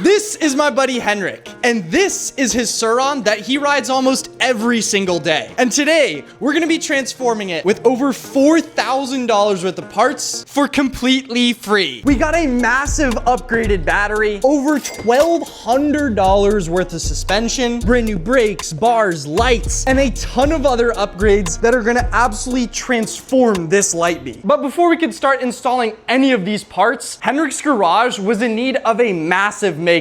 This is my buddy Henrik, and this is his Surron that he rides almost every single day. And today, we're gonna be transforming it with over $4,000 worth of parts for completely free. We got a massive upgraded battery, over $1,200 worth of suspension, brand new brakes, bars, lights, and a ton of other upgrades that are gonna absolutely transform this light bee. But before we could start installing any of these parts, Henrik's garage was in need of a massive makeover.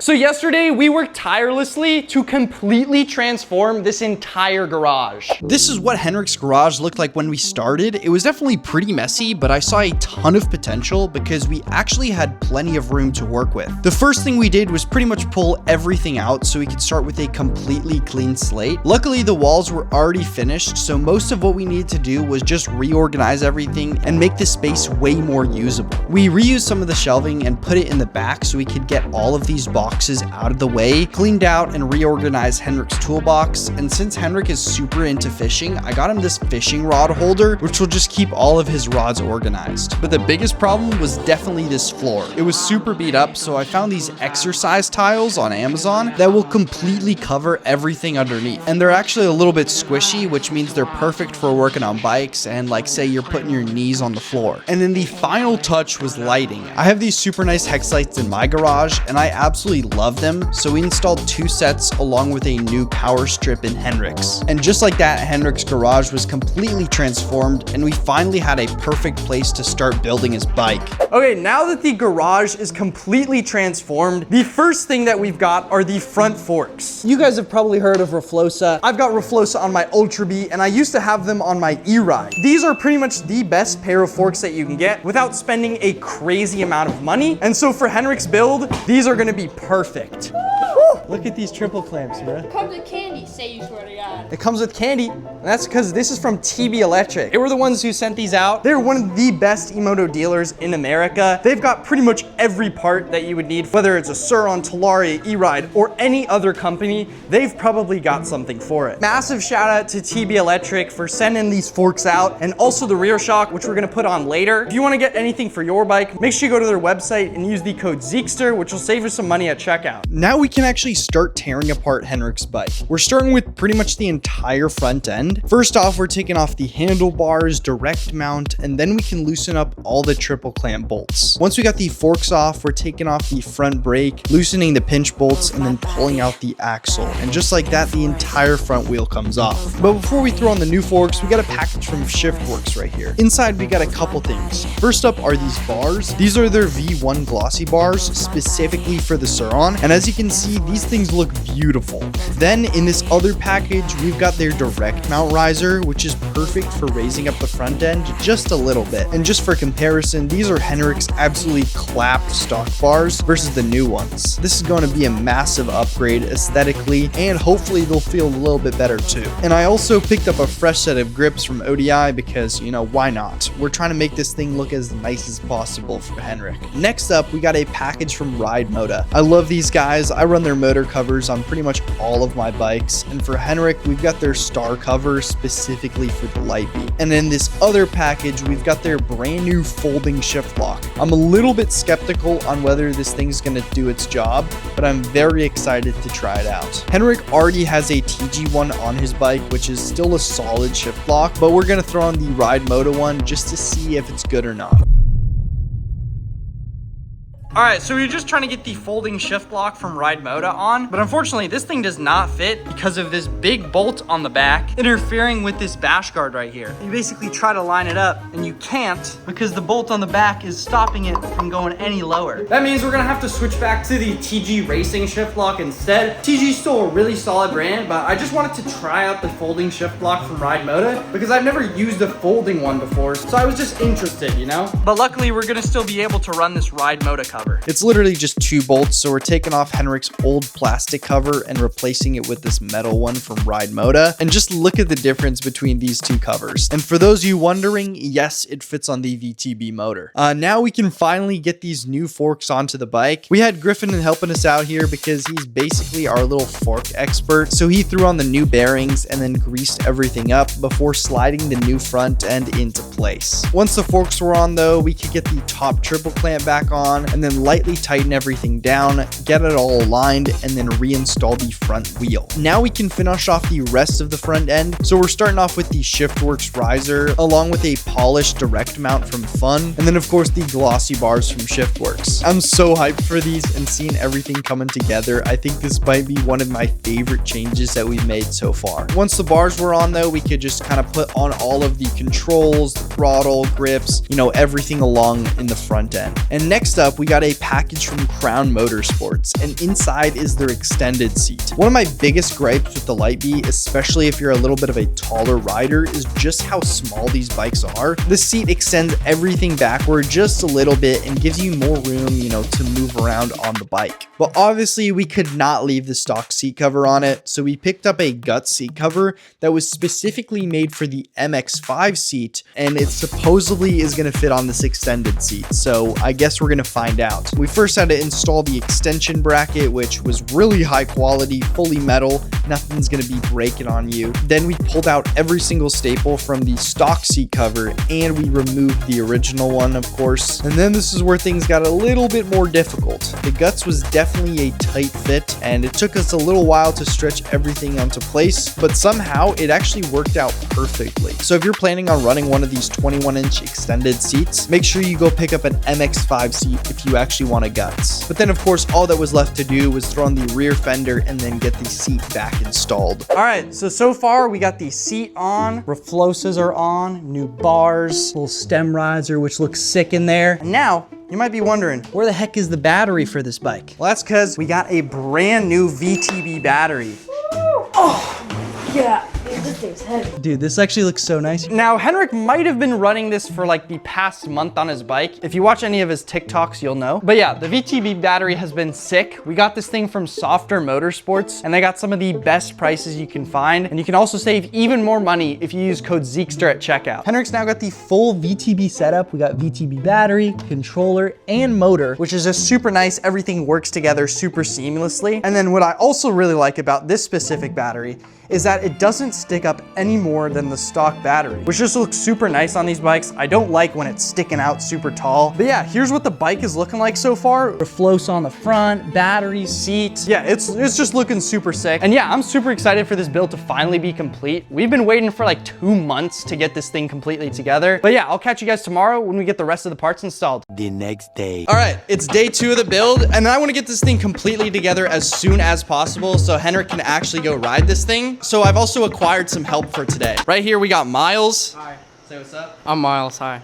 So yesterday, we worked tirelessly to completely transform this entire garage. This is what Henrik's garage looked like when we started. It was definitely pretty messy, but I saw a ton of potential because we actually had plenty of room to work with. The first thing we did was pretty much pull everything out so we could start with a completely clean slate. Luckily, the walls were already finished, so most of what we needed to do was just reorganize everything and make the space way more usable. We reused some of the shelving and put it in the back so we could get all of these boxes out of the way, cleaned out and reorganized Henrik's toolbox. And since Henrik is super into fishing, I got him this fishing rod holder, which will just keep all of his rods organized. But the biggest problem was definitely this floor. It was super beat up, so I found these exercise tiles on Amazon that will completely cover everything underneath. And they're actually a little bit squishy, which means they're perfect for working on bikes and like say you're putting your knees on the floor. And then the final touch was lighting. I have these super nice hex lights in my garage and I absolutely love them, so we installed 2 sets along with a new power strip in Henrik's. And just like that, Henrik's garage was completely transformed and we finally had a perfect place to start building his bike. Okay, now that the garage is completely transformed, the first thing that we've got are the front forks. You guys have probably heard of RFLOXA. I've got RFLOXA on my Ultra Bee and I used to have them on my e-ride. These are pretty much the best pair of forks that you can get without spending a crazy amount of money. And so for Henrik's build, these are gonna be perfect. Look at these triple clamps, bro. It comes with candy, say you swear to God. It comes with candy, and that's because this is from TB Electric. They were the ones who sent these out. They're one of the best e-moto dealers in America. They've got pretty much every part that you would need, whether it's a Surron, Talari, e-ride, or any other company, they've probably got something for it. Massive shout out to TB Electric for sending these forks out, and also the rear shock, which we're gonna put on later. If you wanna get anything for your bike, make sure you go to their website and use the code ZEEKSTER, which will save you some money at checkout. Now we can actually start tearing apart Henrik's bike. We're starting with pretty much the entire front end. First off, we're taking off the handlebars, direct mount, and then we can loosen up all the triple clamp bolts. Once we got the forks off, we're taking off the front brake, loosening the pinch bolts, and then pulling out the axle. And just like that, the entire front wheel comes off. But before we throw on the new forks, we got a package from Shiftworks right here. Inside, we got a couple things. First up are these bars. These are their V1 glossy bars, specifically for the Surron. And as you can see, these things look beautiful. Then in this other package, we've got their direct mount riser, which is perfect for raising up the front end just a little bit. And just for comparison, these are Henrik's absolutely clapped stock bars versus the new ones. This is going to be a massive upgrade aesthetically, and hopefully they'll feel a little bit better too. And I also picked up a fresh set of grips from ODI because, you know, why not? We're trying to make this thing look as nice as possible for Henrik. Next up, we got a package from RideMoto. I love these guys. I run their motor covers on pretty much all of my bikes, and for Henrik, we've got their star cover specifically for the light bee. And in this other package, we've got their brand new folding shift lock. I'm a little bit skeptical on whether this thing's gonna do its job, but I'm very excited to try it out. Henrik already has a TG1 on his bike, which is still a solid shift lock, but we're gonna throw on the RideMoto one just to see if it's good or not. All right, so we were just trying to get the folding shift lock from RideMoto on, but unfortunately this thing does not fit because of this big bolt on the back interfering with this bash guard right here. You basically try to line it up and you can't because the bolt on the back is stopping it from going any lower. That means we're gonna have to switch back to the TG Racing shift lock instead. TG's still a really solid brand, but I just wanted to try out the folding shift lock from RideMoto because I've never used a folding one before, so I was just interested, you know? But luckily we're gonna still be able to run this RideMoto cover. It's literally just 2 bolts, so we're taking off Henrik's old plastic cover and replacing it with this metal one from RideMoto. And just look at the difference between these 2 covers. And for those of you wondering, yes, it fits on the VTB motor. Now we can finally get these new forks onto the bike. We had Griffin helping us out here because he's basically our little fork expert. So he threw on the new bearings and then greased everything up before sliding the new front end into place. Once the forks were on though, we could get the top triple clamp back on and then then lightly tighten everything down, get it all aligned, and then reinstall the front wheel. Now we can finish off the rest of the front end. So we're starting off with the Shiftworks riser, along with a polished direct mount from Fun, and then of course the glossy bars from Shiftworks. I'm so hyped for these and seeing everything coming together. I think this might be one of my favorite changes that we've made so far. Once the bars were on though, we could just kind of put on all of the controls, the throttle, grips, you know, everything along in the front end. And next up, we got a package from Crown Motorsports, and inside is their extended seat. One of my biggest gripes with the Lightbee, especially if you're a little bit of a taller rider, is just how small these bikes are. The seat extends everything backward just a little bit and gives you more room, you know, to move around on the bike. But obviously we could not leave the stock seat cover on it, so we picked up a Guts seat cover that was specifically made for the MX-5 seat, and it supposedly is going to fit on this extended seat, so I guess we're going to find out. We first had to install the extension bracket, which was really high quality, fully metal, nothing's going to be breaking on you. Then we pulled out every single staple from the stock seat cover, and we removed the original one, of course. And then this is where things got a little bit more difficult. The Guts was definitely a tight fit, and it took us a little while to stretch everything onto place, but somehow it actually worked out perfectly. So if you're planning on running one of these 21-inch extended seats, make sure you go pick up an MX-5 seat if you actually want a Guts. But then of course, all that was left to do was throw on the rear fender and then get the seat back installed. All right, so far we got the seat on, RFLOXAs are on, new bars, little stem riser, which looks sick in there. And now, you might be wondering, where the heck is the battery for this bike? Well, that's because we got a brand new VTB battery. Oh, yeah. This thing's heavy. Dude, this actually looks so nice. Now, Henrik might have been running this for like the past month on his bike. If you watch any of his TikToks, you'll know. But yeah, the VTB battery has been sick. We got this thing from Softer Motorsports, and they got some of the best prices you can find. And you can also save even more money if you use code zeeksteryt at checkout. Henrik's now got the full VTB setup. We got VTB battery, controller, and motor, which is just super nice. Everything works together super seamlessly. And then what I also really like about this specific battery is that it doesn't stick up any more than the stock battery, which just looks super nice on these bikes. I don't like when it's sticking out super tall. But yeah, here's what the bike is looking like so far. RFLOXA on the front, battery, seat. Yeah, it's just looking super sick. And yeah, I'm super excited for this build to finally be complete. We've been waiting for like 2 months to get this thing completely together. But yeah, I'll catch you guys tomorrow when we get the rest of the parts installed. The next day. All right, it's day 2 of the build, and I want to get this thing completely together as soon as possible so Henrik can actually go ride this thing. So I've also acquired some help for today. Right here, we got Miles. Hi. Say what's up. I'm Miles, hi.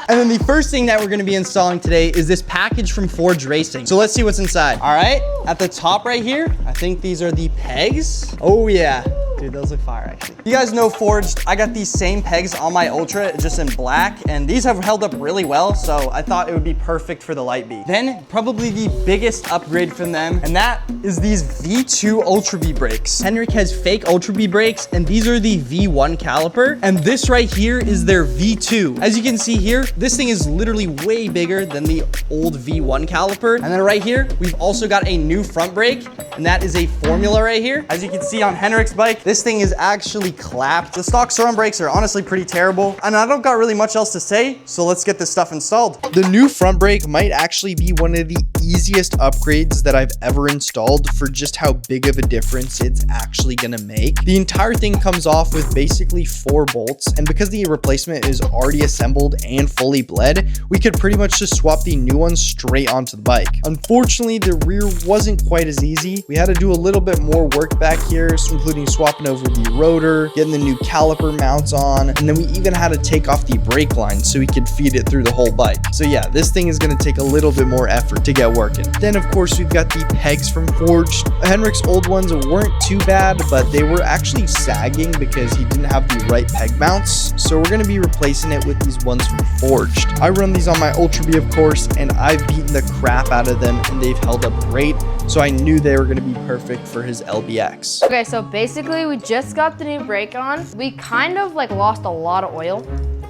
And then the first thing that we're gonna be installing today is this package from Forge Racing. So let's see what's inside. All right, at the top right here, I think these are the pegs. Oh yeah. Dude, those look fire actually. You guys know Forged, I got these same pegs on my Ultra, just in black, and these have held up really well, so I thought it would be perfect for the Lightbee. Then, probably the biggest upgrade from them, and that is these V2 Ultra V brakes. Henrik has fake Ultra V brakes, and these are the V1 caliper, and this right here is their V2. As you can see here, this thing is literally way bigger than the old V1 caliper. And then right here, we've also got a new front brake, and that is a Formula right here. As you can see on Henrik's bike, this thing is actually clapped. The stock Surron brakes are honestly pretty terrible, and I don't got really much else to say, so let's get this stuff installed. The new front brake might actually be one of the easiest upgrades that I've ever installed for just how big of a difference it's actually gonna make. The entire thing comes off with basically 4 bolts, and because the replacement is already assembled and fully bled, we could pretty much just swap the new ones straight onto the bike. Unfortunately, the rear wasn't quite as easy. We had to do a little bit more work back here, including swapping over the rotor, getting the new caliper mounts on, and then we even had to take off the brake line so we could feed it through the whole bike. So yeah, this thing is going to take a little bit more effort to get working. Then of course we've got the pegs from Forged. Henrik's old ones weren't too bad, but they were actually sagging because he didn't have the right peg mounts, so we're going to be replacing it with these ones from Forged. I run these on my Ultra B, of course, and I've beaten the crap out of them, and they've held up great, so I knew they were going to be perfect for his LBX. Okay, so basically we just got the new brake on. We kind of like lost a lot of oil,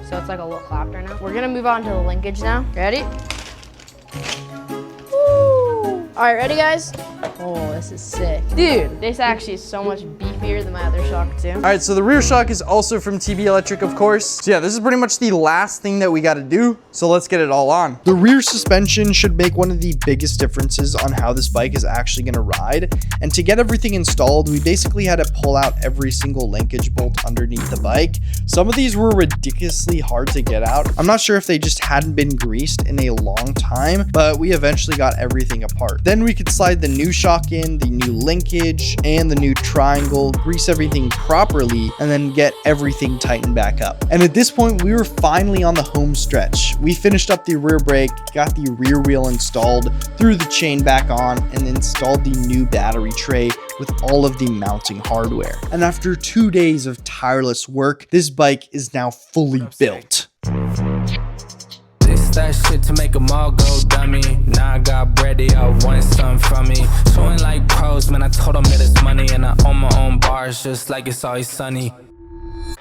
so it's like a little clapped right now. We're gonna move on to the linkage now. Ready? Woo! All right, ready guys? Oh, this is sick. Dude, this actually is so much beefier heavier than my other shock too. All right, so the rear shock is also from TB Electric, of course. So yeah, this is pretty much the last thing that we got to do. So let's get it all on. The rear suspension should make one of the biggest differences on how this bike is actually going to ride. And to get everything installed, we basically had to pull out every single linkage bolt underneath the bike. Some of these were ridiculously hard to get out. I'm not sure if they just hadn't been greased in a long time, but we eventually got everything apart. Then we could slide the new shock in, the new linkage, and the new triangle, grease everything properly, and then get everything tightened back up. And at this point, we were finally on the home stretch. We finished up the rear brake, got the rear wheel installed, threw the chain back on, and installed the new battery tray with all of the mounting hardware. And after 2 days of tireless work, this bike is now fully built. That shit to make them all go dummy. Now I got bread, I want something from me. Showing like pros, man, I told them that it's money. And I own my own bars, just like it's always sunny.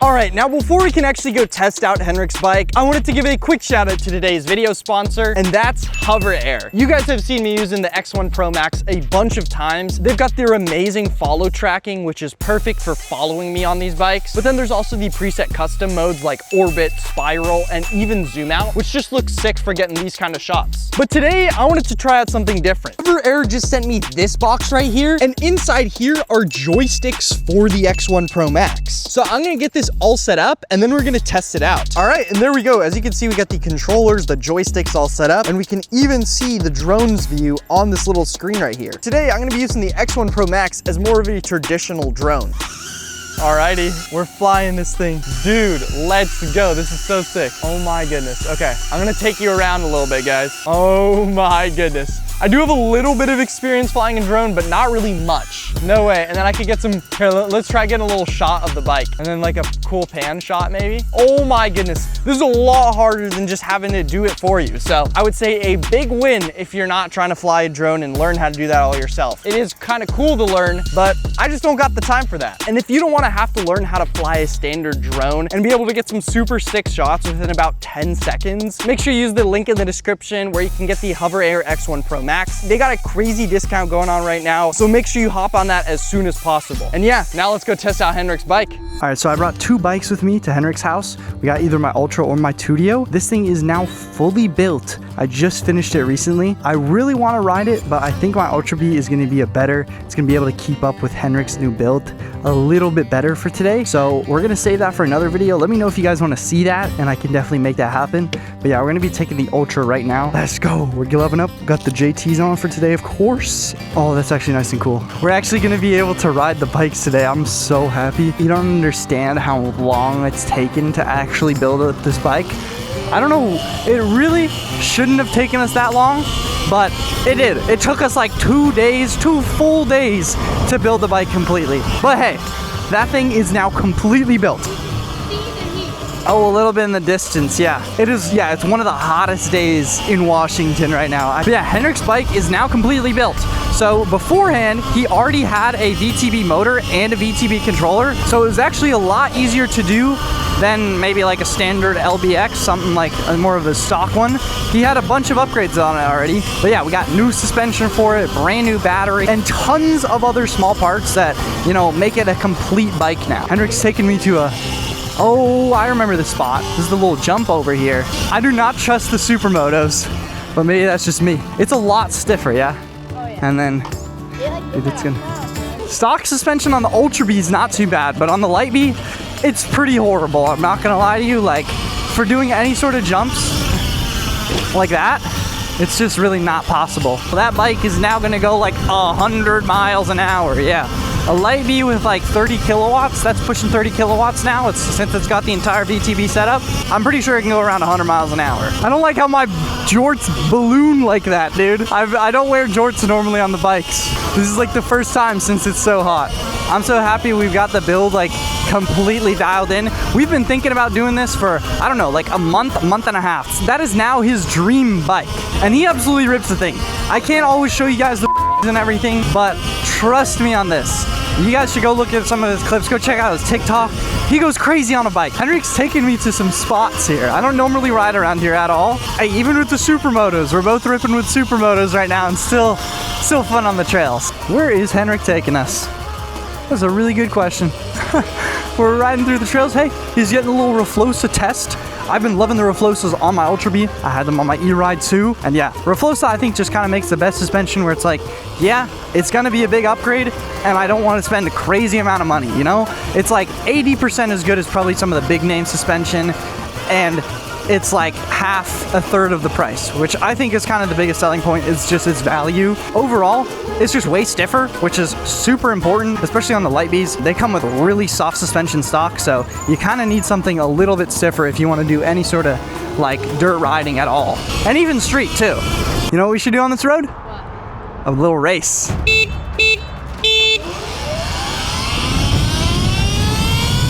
All right, now before we can actually go test out Henrik's bike, I wanted to give a quick shout out to today's video sponsor, and that's Hover Air. You guys have seen me using the X1 Pro Max a bunch of times. They've got their amazing follow tracking, which is perfect for following me on these bikes. But then there's also the preset custom modes like orbit, spiral, and even zoom out, which just looks sick for getting these kind of shots. But today, I wanted to try out something different. Hover Air just sent me this box right here, and inside here are joysticks for the X1 Pro Max. So I'm gonna get this all set up and then we're gonna test it out. All right, and there we go. As you can see, we got the controllers, the joysticks all set up, and we can even see the drone's view on this little screen right here. Today, I'm gonna be using the X1 Pro Max as more of a traditional drone. Alrighty, we're flying this thing. Dude, let's go. This is so sick. Oh my goodness. Okay, I'm gonna take you around a little bit, guys. Oh my goodness. I do have a little bit of experience flying a drone, but not really much. No way. And then I could get some, here, let's try getting a little shot of the bike. And then like a cool pan shot maybe. Oh my goodness. This is a lot harder than just having to do it for you. So I would say a big win if you're not trying to fly a drone and learn how to do that all yourself. It is kind of cool to learn, but I just don't got the time for that. And if you don't want to have to learn how to fly a standard drone and be able to get some super sick shots within about 10 seconds, make sure you use the link in the description where you can get the Hover Air X1 Pro Max. They got a crazy discount going on right now, so make sure you hop on that as soon as possible. And yeah, now let's go test out Henrik's bike. All right, so I brought 2 bikes with me to Henrik's house. We got either my Ultra or my Tudio. This thing is now fully built. I just finished it recently. I really want to ride it, but I think my Ultra B is going to be it's going to be able to keep up with Henrik's new build a little bit better for today. So we're going to save that for another video. Let me know if you guys want to see that, and I can definitely make that happen. But yeah, we're going to be taking the Ultra right now. Let's go. We're gloving up. Got the JTs on for today, of course. Oh, that's actually nice and cool. We're actually going to be able to ride the bikes today. I'm so happy. You don't understand how long it's taken to actually build up this bike. I don't know, it really shouldn't have taken us that long, but it did. It took us like 2 days, 2 full days to build the bike completely. But hey, that thing is now completely built. Oh, a little bit in the distance, yeah. It is, yeah, it's one of the hottest days in Washington right now. But yeah, Henrik's bike is now completely built. So beforehand, he already had a VTB motor and a VTB controller. So it was actually a lot easier to do than maybe like a standard LBX, something like more of a stock one. He had a bunch of upgrades on it already. But yeah, we got new suspension for it, brand new battery, and tons of other small parts that, you know, make it a complete bike now. Henrik's taking me to a, oh, I remember this spot. This is the little jump over here. I do not trust the Supermotos, but maybe that's just me. It's a lot stiffer, yeah? Oh, yeah. And then, dude, it's gonna... Stock suspension on the Ultra B is not too bad, but on the Light B, it's pretty horrible. I'm not gonna lie to you. Like, for doing any sort of jumps like that, it's just really not possible. That bike is now gonna go like 100 miles an hour, yeah. A Light B with like 30 kilowatts, that's pushing 30 kilowatts now. Since it's got the entire VTB setup, I'm pretty sure it can go around 100 miles an hour. I don't like how my jorts balloon like that, dude. I don't wear jorts normally on the bikes. This is like the first time since it's so hot. I'm so happy we've got the build like completely dialed in. We've been thinking about doing this for, I don't know, like a month and a half. That is now his dream bike, and he absolutely rips the thing. I can't always show you guys the and everything, but trust me on this. You guys should go look at some of his clips. Go check out his TikTok. He goes crazy on a bike. Henrik's taking me to some spots here. I don't normally ride around here at all. Hey, even with the Supermotos, we're both ripping with Supermotos right now, and still fun on the trails. Where is Henrik taking us? That's a really good question. We're riding through the trails. Hey, he's getting a little RFLOXA test. I've been loving the RFLOXAs on my Ultra B. I had them on my e-ride too. And yeah, RFLOXA I think just kind of makes the best suspension where it's like, yeah, it's gonna be a big upgrade and I don't want to spend a crazy amount of money, you know? It's like 80% as good as probably some of the big name suspension, and it's like half, a third of the price, which I think is kind of the biggest selling point, is just its value. Overall, it's just way stiffer, which is super important, especially on the light Bs. They come with really soft suspension stock, so you kind of need something a little bit stiffer if you want to do any sort of like dirt riding at all. And even street too. You know what we should do on this road? What? A little race.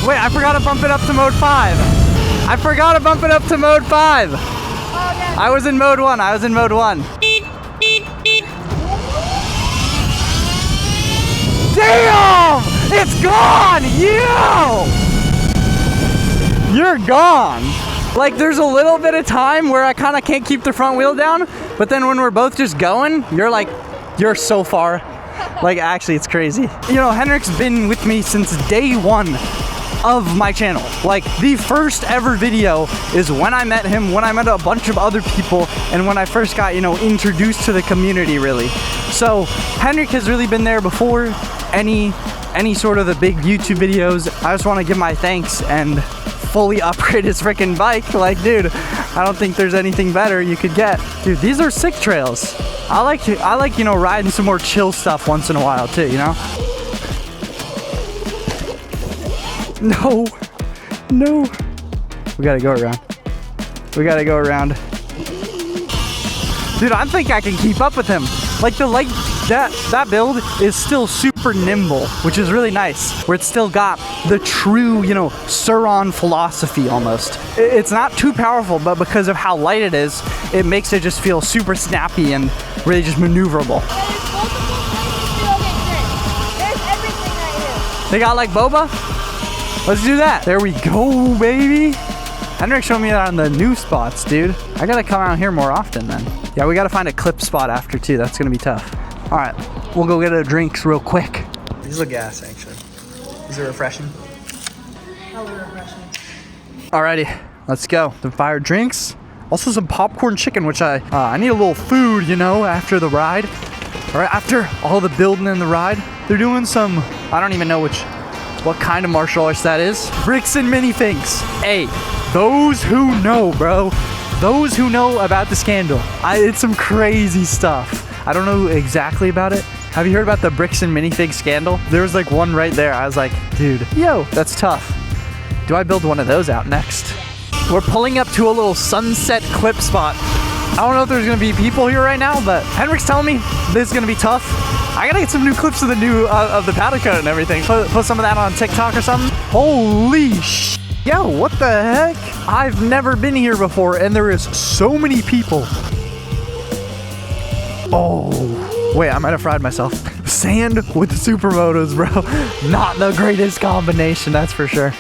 Wait, I forgot to bump it up to mode 5. I forgot to bump it up to mode 5. I was in mode 1. I was in mode 1. Damn! It's gone! You're gone. Like, there's a little bit of time where I kind of can't keep the front wheel down, but then when we're both just going, you're like, you're so far. Like, actually, it's crazy. You know, Henrik's been with me since day 1 of my channel. Like, the first ever video is when I met him, when I met a bunch of other people, and when I first got, you know, introduced to the community, really. So Henrik has really been there before any sort of the big YouTube videos. I just want to give my thanks and fully upgrade his freaking bike. Like, dude, I don't think there's anything better you could get. Dude, these are sick trails. I like, you know, riding some more chill stuff once in a while too, you know? No, no. We gotta go around. We gotta go around. Dude, I think I can keep up with him. Like, that build is still super nimble, which is really nice. Where it's still got the true, you know, Surron philosophy almost. It's not too powerful, but because of how light it is, it makes it just feel super snappy and really just maneuverable. There's everything right here. They got like boba? Let's do that. There we go, baby. Henrik showed me that on the new spots, dude. I gotta come out here more often then. Yeah, we gotta find a clip spot after too. That's gonna be tough. All right, we'll go get our drinks real quick. These are gas, actually. These are refreshing. Hella refreshing. Alrighty, let's go. The fire drinks. Also some popcorn chicken, which I need a little food, you know, after the ride. All right, after all the building and the ride, they're doing some, I don't even know what kind of martial arts that is. Bricks and minifigs. Hey, those who know, bro. Those who know about the scandal. It's some crazy stuff. I don't know exactly about it. Have you heard about the bricks and minifig scandal? There was like one right there. I was like, dude, yo, that's tough. Do I build one of those out next? We're pulling up to a little sunset clip spot. I don't know if there's gonna be people here right now, but Henrik's telling me this is gonna be tough. I gotta get some new clips of the new of the powder coat and everything. Put some of that on TikTok or something. Holy sh! Yo, what the heck? I've never been here before, and there is so many people. Oh, wait, I might have fried myself. Sand with supermotos, bro. Not the greatest combination, that's for sure.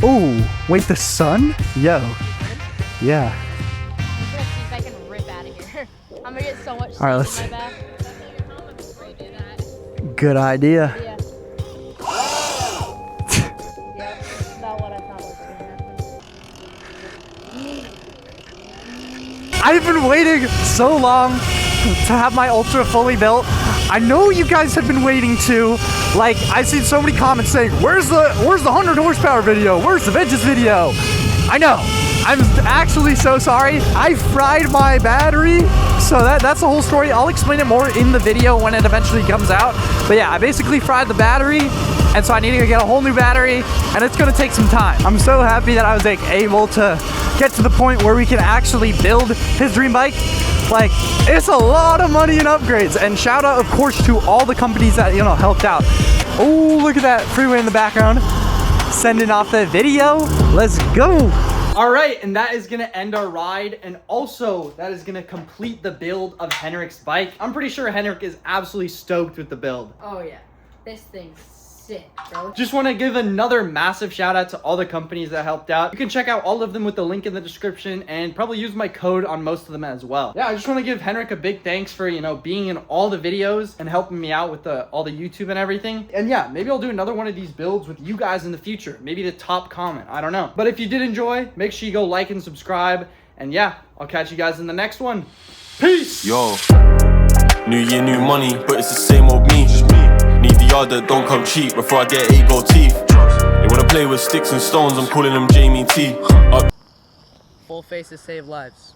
Oh, wait, the sun? Yo, yeah. I'm gonna see if I can rip out of here. I'm gonna get so much All right, let's in my back. Good idea. Yeah. Yep, about what I thought was gonna happen. I've been waiting so long to have my Ultra fully built. I know you guys have been waiting too. Like, I've seen so many comments saying, where's the 100 horsepower video? Where's the Vengeance video? I know. I'm actually so sorry. I fried my battery. So that's the whole story. I'll explain it more in the video when it eventually comes out. But yeah, I basically fried the battery. And so I need to get a whole new battery. And it's going to take some time. I'm so happy that I was like able to get to the point where we can actually build his dream bike. Like, it's a lot of money and upgrades. And shout out, of course, to all the companies that, you know, helped out. Oh, look at that freeway in the background. Sending off the video. Let's go. All right, and that is gonna end our ride, and also that is gonna complete the build of Henrik's bike. I'm pretty sure Henrik is absolutely stoked with the build. Oh yeah, this thing's sick, bro. Just want to give another massive shout out to all the companies that helped out. You can check out all of them with the link in the description and probably use my code on most of them as well. Yeah, I just want to give Henrik a big thanks for, you know, being in all the videos and helping me out with all the YouTube and everything. And yeah, maybe I'll do another one of these builds with you guys in the future. Maybe the top comment, I don't know. But if you did enjoy, make sure you go like and subscribe. And yeah, I'll catch you guys in the next one. Peace! Yo, new year, new money, but it's the same old me. Need the yard that don't come cheap before I get 8 gold teeth. They wanna play with sticks and stones, I'm calling them Jamie T. Full faces save lives.